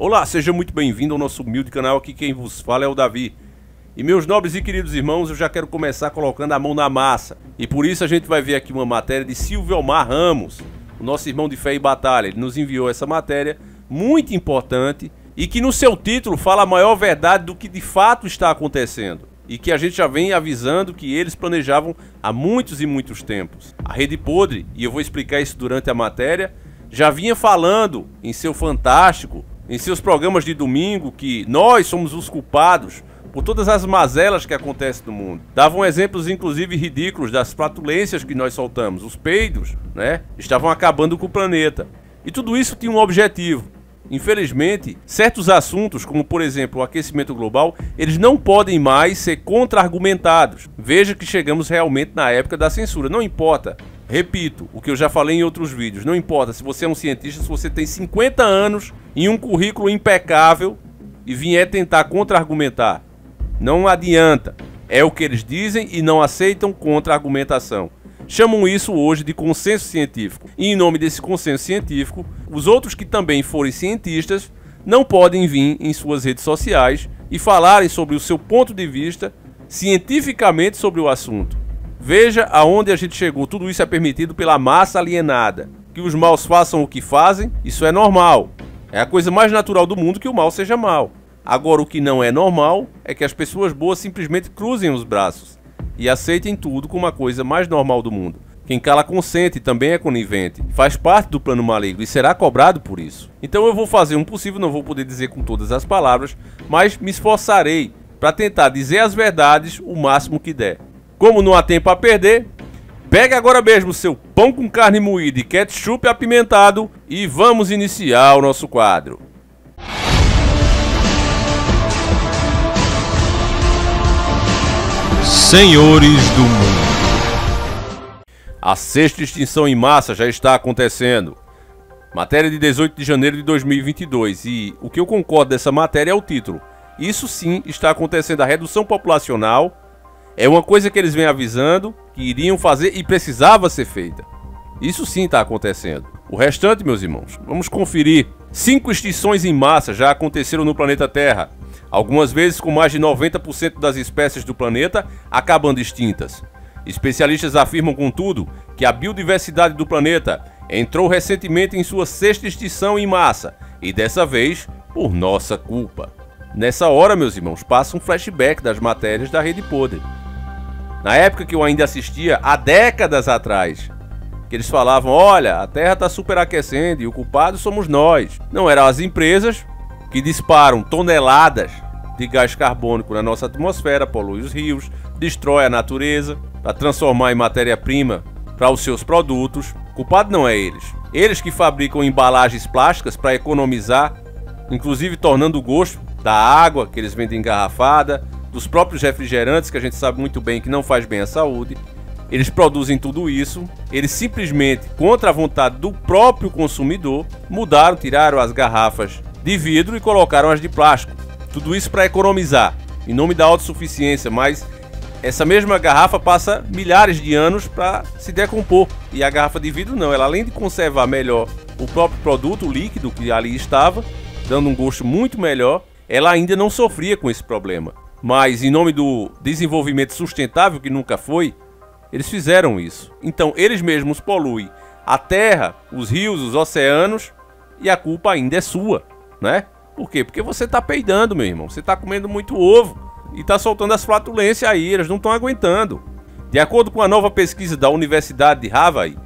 Olá, seja muito bem-vindo ao nosso humilde canal. Aqui quem vos fala é o Davi. E meus nobres e queridos irmãos, eu já quero começar colocando a mão na massa. E por isso a gente vai ver aqui uma matéria de Silviomar Ramos, o nosso irmão de fé e batalha. Ele nos enviou essa matéria muito importante e que no seu título fala a maior verdade do que de fato está acontecendo. E que a gente já vem avisando que eles planejavam há muitos e muitos tempos. A Rede Podre, e eu vou explicar isso durante a matéria, já vinha falando em seu Fantástico, em seus programas de domingo, que nós somos os culpados por todas as mazelas que acontecem no mundo. Davam exemplos inclusive ridículos das flatulências que nós soltamos, os peidos, né? Estavam acabando com o planeta. E tudo isso tinha um objetivo. Infelizmente, certos assuntos, como por exemplo o aquecimento global, eles não podem mais ser contra-argumentados. Veja que chegamos realmente na época da censura. Não importa, repito, o que eu já falei em outros vídeos, não importa se você é um cientista, se você tem 50 anos e um currículo impecável e vier tentar contra-argumentar. Não adianta, é o que eles dizem e não aceitam contra-argumentação. Chamam isso hoje de consenso científico. E em nome desse consenso científico, os outros que também forem cientistas não podem vir em suas redes sociais e falarem sobre o seu ponto de vista cientificamente sobre o assunto. Veja aonde a gente chegou. Tudo isso é permitido pela massa alienada. Que os maus façam o que fazem, isso é normal. É a coisa mais natural do mundo que o mal seja mal. Agora, o que não é normal é que as pessoas boas simplesmente cruzem os braços e aceitem tudo como a coisa mais normal do mundo. Quem cala consente também é conivente, faz parte do plano maligno e será cobrado por isso. Então eu vou fazer um possível, não vou poder dizer com todas as palavras, mas me esforçarei para tentar dizer as verdades o máximo que der. Como não há tempo a perder, pega agora mesmo seu pão com carne moída e ketchup apimentado e vamos iniciar o nosso quadro. Senhores do mundo. A sexta extinção em massa já está acontecendo. Matéria de 18 de janeiro de 2022. E o que eu concordo dessa matéria é o título. Isso sim está acontecendo. A redução populacional é uma coisa que eles vêm avisando que iriam fazer e precisava ser feita. Isso sim está acontecendo. O restante, meus irmãos, vamos conferir. 5 extinções em massa já aconteceram no planeta Terra. Algumas vezes com mais de 90% das espécies do planeta acabando extintas. Especialistas afirmam, contudo, que a biodiversidade do planeta entrou recentemente em sua sexta extinção em massa, e dessa vez por nossa culpa. Nessa hora, meus irmãos, passa um flashback das matérias da Rede Podre. Na época que eu ainda assistia, há décadas atrás, que eles falavam, olha, a Terra está superaquecendo e o culpado somos nós. Não eram as empresas que disparam toneladas de gás carbônico na nossa atmosfera, polui os rios, destrói a natureza, para transformar em matéria-prima para os seus produtos. O culpado não é eles. Eles que fabricam embalagens plásticas para economizar, inclusive tornando o gosto da água que eles vendem engarrafada, dos próprios refrigerantes, que a gente sabe muito bem que não faz bem à saúde. Eles produzem tudo isso, eles simplesmente, contra a vontade do próprio consumidor, mudaram, tiraram as garrafas de vidro e colocaram as de plástico. Tudo isso para economizar, em nome da autossuficiência, mas essa mesma garrafa passa milhares de anos para se decompor. E a garrafa de vidro não, ela além de conservar melhor o próprio produto, o líquido que ali estava, dando um gosto muito melhor, ela ainda não sofria com esse problema. Mas em nome do desenvolvimento sustentável, que nunca foi, eles fizeram isso. Então eles mesmos poluem a terra, os rios, os oceanos, e a culpa ainda é sua, né? Por quê? Porque você tá peidando, meu irmão. Você tá comendo muito ovo e tá soltando as flatulências aí, eles não estão aguentando. De acordo com a nova pesquisa da Universidade de Harvard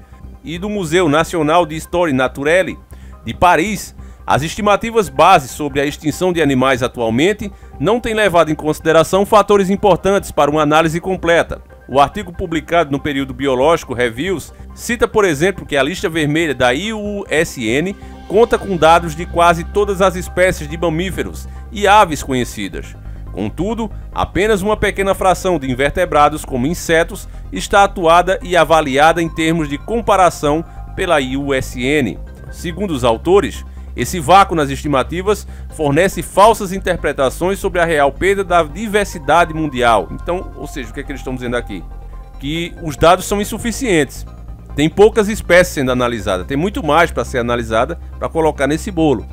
e do Museu Nacional de Histoire Naturelle de Paris, as estimativas bases sobre a extinção de animais atualmente não têm levado em consideração fatores importantes para uma análise completa. O artigo publicado no período biológico Reviews cita, por exemplo, que a lista vermelha da IUCN conta com dados de quase todas as espécies de mamíferos e aves conhecidas. Contudo, apenas uma pequena fração de invertebrados, como insetos, está atuada e avaliada em termos de comparação pela IUCN. Segundo os autores, esse vácuo nas estimativas fornece falsas interpretações sobre a real perda da diversidade mundial. Então, ou seja, o que é que eles estão dizendo aqui? Que os dados são insuficientes. Tem poucas espécies sendo analisadas, tem muito mais para ser analisada para colocar nesse bolo.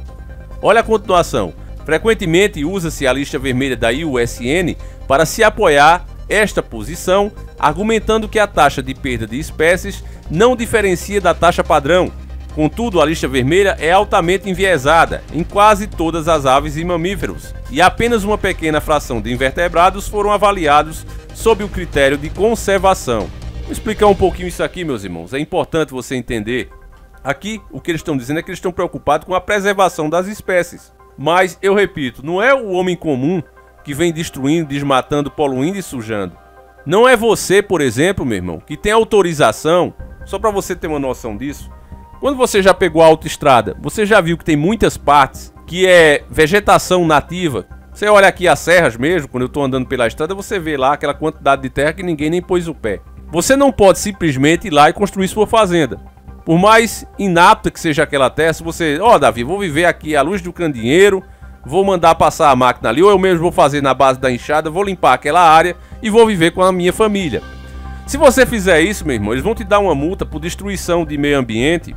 Olha a continuação. Frequentemente usa-se a lista vermelha da IUCN para se apoiar esta posição, argumentando que a taxa de perda de espécies não diferencia da taxa padrão. Contudo, a lista vermelha é altamente enviesada em quase todas as aves e mamíferos, e apenas uma pequena fração de invertebrados foram avaliados sob o critério de conservação. Vou explicar um pouquinho isso aqui, meus irmãos. É importante você entender. Aqui, o que eles estão dizendo é que eles estão preocupados com a preservação das espécies. Mas, eu repito, não é o homem comum que vem destruindo, desmatando, poluindo e sujando. Não é você, por exemplo, meu irmão, que tem autorização, só para você ter uma noção disso. Quando você já pegou a autoestrada, você já viu que tem muitas partes que é vegetação nativa. Você olha aqui as serras mesmo, quando eu estou andando pela estrada, você vê lá aquela quantidade de terra que ninguém nem pôs o pé. Você não pode simplesmente ir lá e construir sua fazenda. Por mais inapta que seja aquela terra, se você... Davi, vou viver aqui à luz do candeeiro, vou mandar passar a máquina ali, ou eu mesmo vou fazer na base da enxada, vou limpar aquela área e vou viver com a minha família. Se você fizer isso, meu irmão, eles vão te dar uma multa por destruição de meio ambiente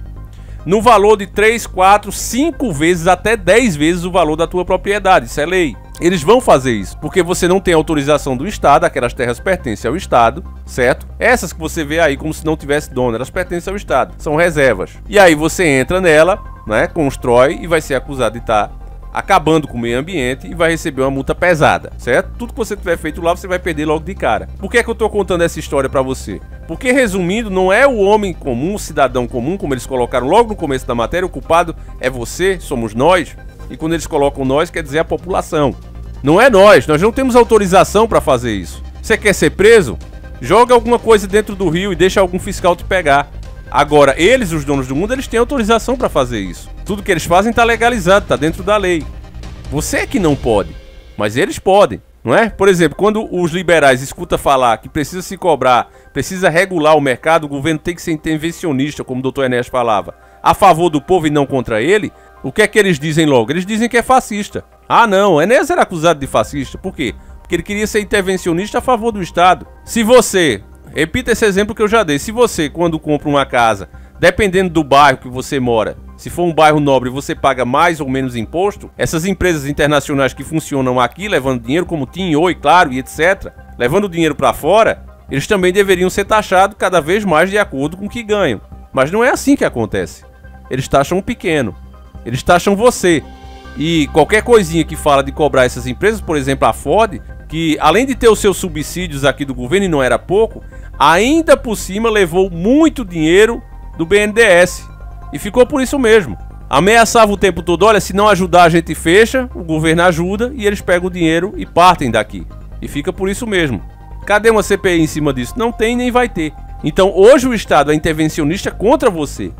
no valor de 3, 4, 5 vezes, até 10 vezes o valor da tua propriedade. Isso é lei. Eles vão fazer isso, porque você não tem autorização do Estado, aquelas terras pertencem ao Estado, certo? Essas que você vê aí como se não tivesse dono, elas pertencem ao Estado, são reservas. E aí você entra nela, né, constrói e vai ser acusado de estar acabando com o meio ambiente e vai receber uma multa pesada, certo? Tudo que você tiver feito lá, você vai perder logo de cara. Por que é que eu tô contando essa história pra você? Porque, resumindo, não é o homem comum, o cidadão comum, como eles colocaram logo no começo da matéria, o culpado é você, somos nós, e quando eles colocam nós, quer dizer a população. Não é nós não temos autorização pra fazer isso. Você quer ser preso? Joga alguma coisa dentro do rio e deixa algum fiscal te pegar. Agora, eles, os donos do mundo, eles têm autorização para fazer isso. Tudo que eles fazem está legalizado, está dentro da lei. Você é que não pode, mas eles podem, não é? Por exemplo, quando os liberais escutam falar que precisa se cobrar, precisa regular o mercado, o governo tem que ser intervencionista, como o doutor Enéas falava, a favor do povo e não contra ele, o que é que eles dizem logo? Eles dizem que é fascista. Ah, não, Enéas era acusado de fascista. Por quê? Porque ele queria ser intervencionista a favor do Estado. Se você... Repita esse exemplo que eu já dei. Se você, quando compra uma casa, dependendo do bairro que você mora, se for um bairro nobre, você paga mais ou menos imposto, essas empresas internacionais que funcionam aqui, levando dinheiro como TIM, Oi, Claro e etc., levando dinheiro para fora, eles também deveriam ser taxados cada vez mais de acordo com o que ganham. Mas não é assim que acontece. Eles taxam o pequeno. Eles taxam você. E qualquer coisinha que fala de cobrar essas empresas, por exemplo a Ford, que além de ter os seus subsídios aqui do governo e não era pouco, ainda por cima levou muito dinheiro do BNDES. E ficou por isso mesmo. Ameaçava o tempo todo, olha, se não ajudar a gente fecha, o governo ajuda e eles pegam o dinheiro e partem daqui. E fica por isso mesmo. Cadê uma CPI em cima disso? Não tem nem vai ter. Então hoje o Estado é intervencionista contra você.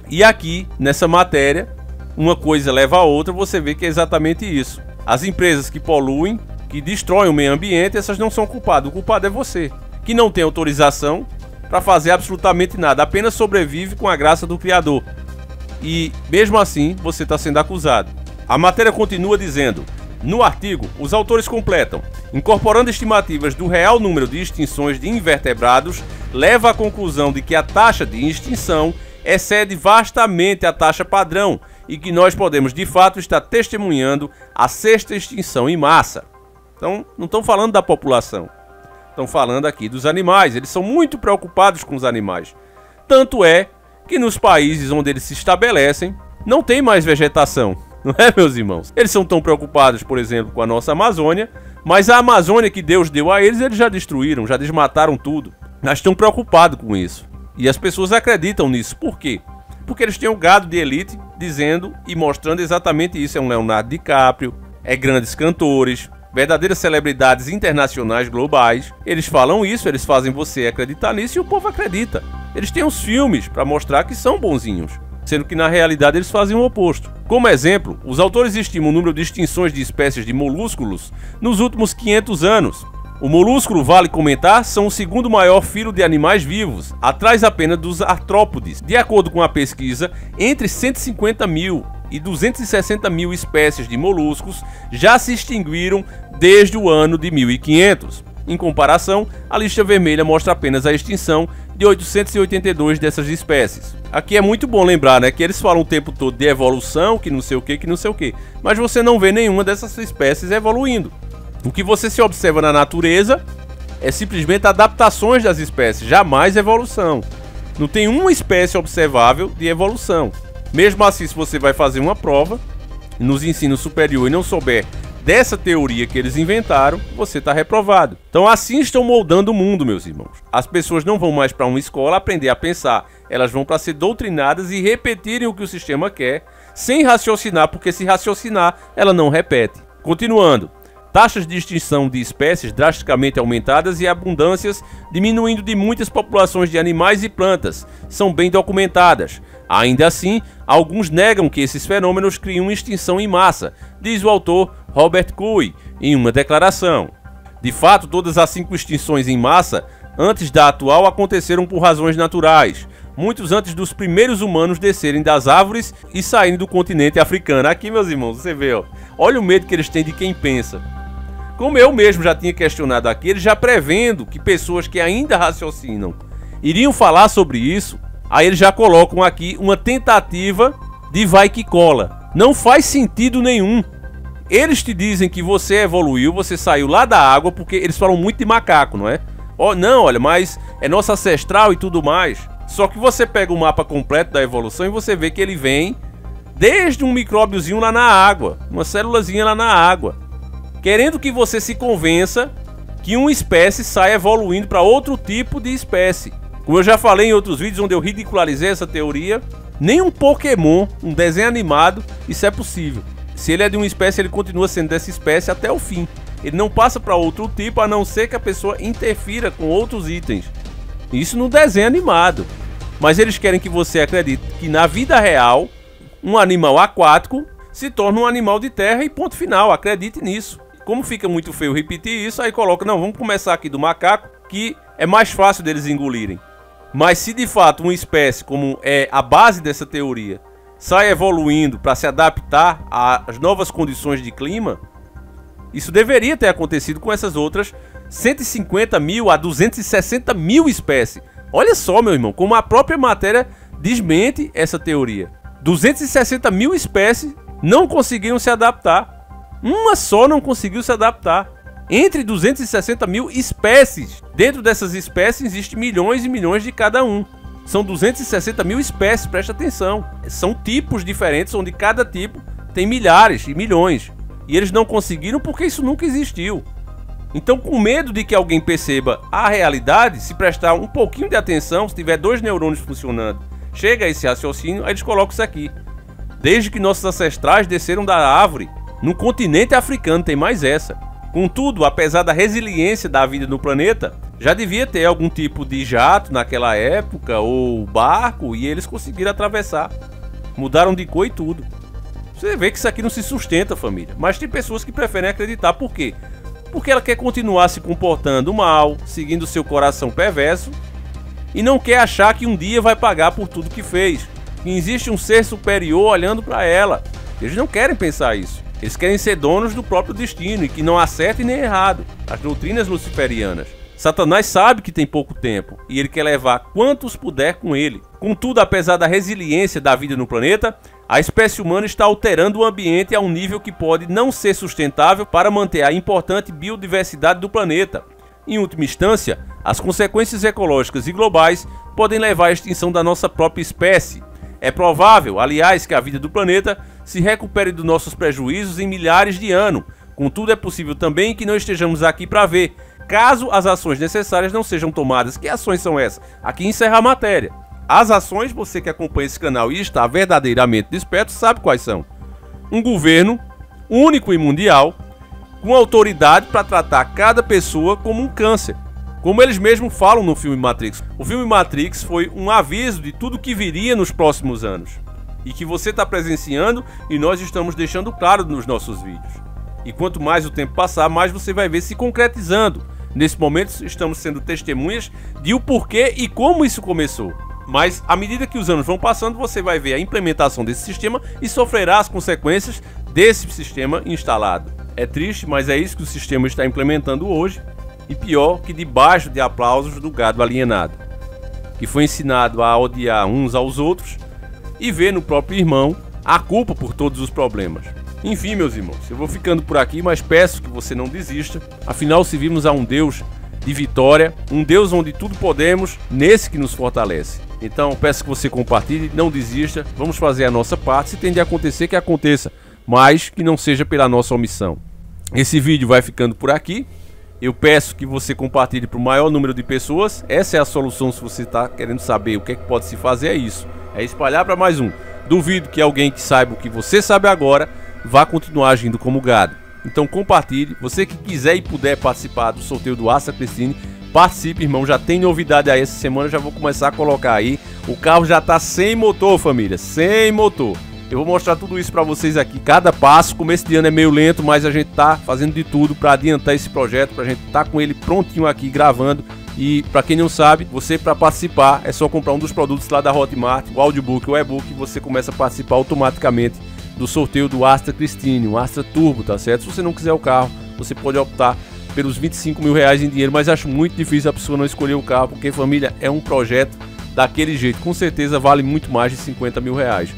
E aqui, nessa matéria, uma coisa leva a outra, você vê que é exatamente isso. As empresas que poluem, que destroem o meio ambiente, essas não são culpadas. O culpado é você, que não tem autorização para fazer absolutamente nada, apenas sobrevive com a graça do Criador. E mesmo assim, você está sendo acusado. A matéria continua dizendo, no artigo, os autores completam, incorporando estimativas do real número de extinções de invertebrados, leva à conclusão de que a taxa de extinção excede vastamente a taxa padrão e que nós podemos de fato estar testemunhando a sexta extinção em massa. Então, não estão falando da população, estão falando aqui dos animais. Eles são muito preocupados com os animais. Tanto é que nos países onde eles se estabelecem, não tem mais vegetação, não é, meus irmãos? Eles são tão preocupados, por exemplo, com a nossa Amazônia, mas a Amazônia que Deus deu a eles já destruíram, já desmataram tudo. Mas estão preocupados com isso. E as pessoas acreditam nisso. Por quê? Porque eles têm um gado de elite dizendo e mostrando exatamente isso. É um Leonardo DiCaprio, é grandes cantores, verdadeiras celebridades internacionais, globais. Eles falam isso, eles fazem você acreditar nisso e o povo acredita. Eles têm os filmes para mostrar que são bonzinhos, sendo que na realidade eles fazem o oposto. Como exemplo, os autores estimam o número de extinções de espécies de molúsculos nos últimos 500 anos. O molúsculo, vale comentar, são o segundo maior filo de animais vivos, atrás apenas dos artrópodes. De acordo com a pesquisa, entre 150 mil e 260 mil espécies de moluscos já se extinguiram desde o ano de 1500. Em comparação, a lista vermelha mostra apenas a extinção de 882 dessas espécies. Aqui é muito bom lembrar, né, que eles falam o tempo todo de evolução, que não sei o que, mas você não vê nenhuma dessas espécies evoluindo. O que você se observa na natureza é simplesmente adaptações das espécies, jamais evolução. Não tem uma espécie observável de evolução. Mesmo assim, se você vai fazer uma prova nos ensinos superiores e não souber dessa teoria que eles inventaram, você está reprovado. Então assim estão moldando o mundo, meus irmãos. As pessoas não vão mais para uma escola aprender a pensar, elas vão para ser doutrinadas e repetirem o que o sistema quer, sem raciocinar, porque se raciocinar, ela não repete. Continuando. Taxas de extinção de espécies drasticamente aumentadas e abundâncias diminuindo de muitas populações de animais e plantas são bem documentadas. Ainda assim, alguns negam que esses fenômenos criam extinção em massa, diz o autor Robert Cooey em uma declaração. De fato, todas as 5 extinções em massa antes da atual aconteceram por razões naturais, muitos antes dos primeiros humanos descerem das árvores e saírem do continente africano. Aqui, meus irmãos, você vê, ó, olha o medo que eles têm de quem pensa. Como eu mesmo já tinha questionado aqui, eles já prevendo que pessoas que ainda raciocinam iriam falar sobre isso, aí eles já colocam aqui uma tentativa de vai que cola. Não faz sentido nenhum. Eles te dizem que você evoluiu, você saiu lá da água, porque eles falam muito de macaco, não é? Oh, não, olha, mas é nosso ancestral e tudo mais. Só que você pega o mapa completo da evolução e você vê que ele vem desde um micróbiozinho lá na água, uma célulazinha lá na água, querendo que você se convença que uma espécie sai evoluindo para outro tipo de espécie. Como eu já falei em outros vídeos onde eu ridicularizei essa teoria, nem um Pokémon, um desenho animado, isso é possível. Se ele é de uma espécie, ele continua sendo dessa espécie até o fim. Ele não passa para outro tipo, a não ser que a pessoa interfira com outros itens. Isso no desenho animado. Mas eles querem que você acredite que na vida real, um animal aquático se torna um animal de terra e ponto final. Acredite nisso. Como fica muito feio repetir isso, aí coloca, não, vamos começar aqui do macaco, que é mais fácil deles engolirem. Mas se de fato uma espécie, como é a base dessa teoria, sai evoluindo para se adaptar às novas condições de clima, isso deveria ter acontecido com essas outras 150 mil a 260 mil espécies. Olha só, meu irmão, como a própria matéria desmente essa teoria. 260 mil espécies não conseguiram se adaptar. Uma só não conseguiu se adaptar. Entre 260 mil espécies. Dentro dessas espécies existem milhões e milhões de cada um. São 260 mil espécies, presta atenção. São tipos diferentes, onde cada tipo tem milhares e milhões. E eles não conseguiram porque isso nunca existiu. Então, com medo de que alguém perceba a realidade, se prestar um pouquinho de atenção, se tiver 2 neurônios funcionando, chega a esse raciocínio, aí eles colocam isso aqui. Desde que nossos ancestrais desceram da árvore, no continente africano tem mais essa. Contudo, apesar da resiliência da vida no planeta, já devia ter algum tipo de jato naquela época, ou barco, e eles conseguiram atravessar. Mudaram de cor e tudo. Você vê que isso aqui não se sustenta, família. Mas tem pessoas que preferem acreditar. Por quê? Porque ela quer continuar se comportando mal, seguindo seu coração perverso, e não quer achar que um dia vai pagar por tudo que fez. Que existe um ser superior olhando para ela. Eles não querem pensar isso. Eles querem ser donos do próprio destino e que não acerte nem errado. As doutrinas luciferianas. Satanás sabe que tem pouco tempo e ele quer levar quantos puder com ele. Contudo, apesar da resiliência da vida no planeta, a espécie humana está alterando o ambiente a um nível que pode não ser sustentável para manter a importante biodiversidade do planeta. Em última instância, as consequências ecológicas e globais podem levar à extinção da nossa própria espécie. É provável, aliás, que a vida do planeta se recupere dos nossos prejuízos em milhares de anos. Contudo, é possível também que não estejamos aqui para ver, caso as ações necessárias não sejam tomadas. Que ações são essas? Aqui encerra a matéria. As ações, você que acompanha esse canal e está verdadeiramente desperto, sabe quais são. Um governo único e mundial, com autoridade para tratar cada pessoa como um câncer. Como eles mesmos falam no filme Matrix. O filme Matrix foi um aviso de tudo que viria nos próximos anos. E que você está presenciando e nós estamos deixando claro nos nossos vídeos. E quanto mais o tempo passar, mais você vai ver se concretizando. Nesse momento estamos sendo testemunhas de o porquê e como isso começou. Mas à medida que os anos vão passando, você vai ver a implementação desse sistema e sofrerá as consequências desse sistema instalado. É triste, mas é isso que o sistema está implementando hoje. E pior, que debaixo de aplausos do gado alienado. que foi ensinado a odiar uns aos outros e vê no próprio irmão a culpa por todos os problemas. Enfim, meus irmãos, eu vou ficando por aqui, mas peço que você não desista. Afinal, servimos a um Deus de vitória, um Deus onde tudo podemos, nesse que nos fortalece. Então, peço que você compartilhe, não desista, vamos fazer a nossa parte. Se tem de acontecer, que aconteça, mas que não seja pela nossa omissão. Esse vídeo vai ficando por aqui. Eu peço que você compartilhe para o maior número de pessoas. Essa é a solução. Se você está querendo saber o que é que pode se fazer, é isso. É espalhar para mais um. Duvido que alguém que saiba o que você sabe agora vá continuar agindo como gado. Então compartilhe. Você que quiser e puder participar do sorteio do Astra Cristine, participe, irmão. Já tem novidade aí essa semana. Já vou começar a colocar aí. O carro já está sem motor, família. Sem motor. Eu vou mostrar tudo isso para vocês aqui, cada passo. Começo de ano é meio lento, mas a gente tá fazendo de tudo para adiantar esse projeto, pra gente tá com ele prontinho aqui, gravando. E para quem não sabe, você para participar é só comprar um dos produtos lá da Hotmart, o audiobook ou e-book, e você começa a participar automaticamente do sorteio do Astra Cristine, um Astra Turbo, tá certo? Se você não quiser o carro, você pode optar pelos 25 mil reais em dinheiro, mas acho muito difícil a pessoa não escolher o carro, porque, família, é um projeto daquele jeito, com certeza vale muito mais de 50 mil reais.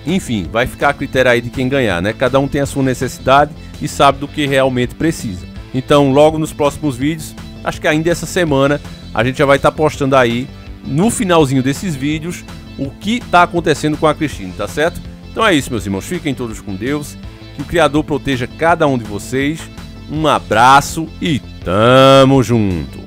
Enfim, vai ficar a critério aí de quem ganhar, né? Cada um tem a sua necessidade e sabe do que realmente precisa. Então, logo nos próximos vídeos, acho que ainda essa semana, a gente já vai estar postando aí, no finalzinho desses vídeos, o que está acontecendo com a Cristine, tá certo? Então é isso, meus irmãos. Fiquem todos com Deus. Que o Criador proteja cada um de vocês. Um abraço e tamo junto!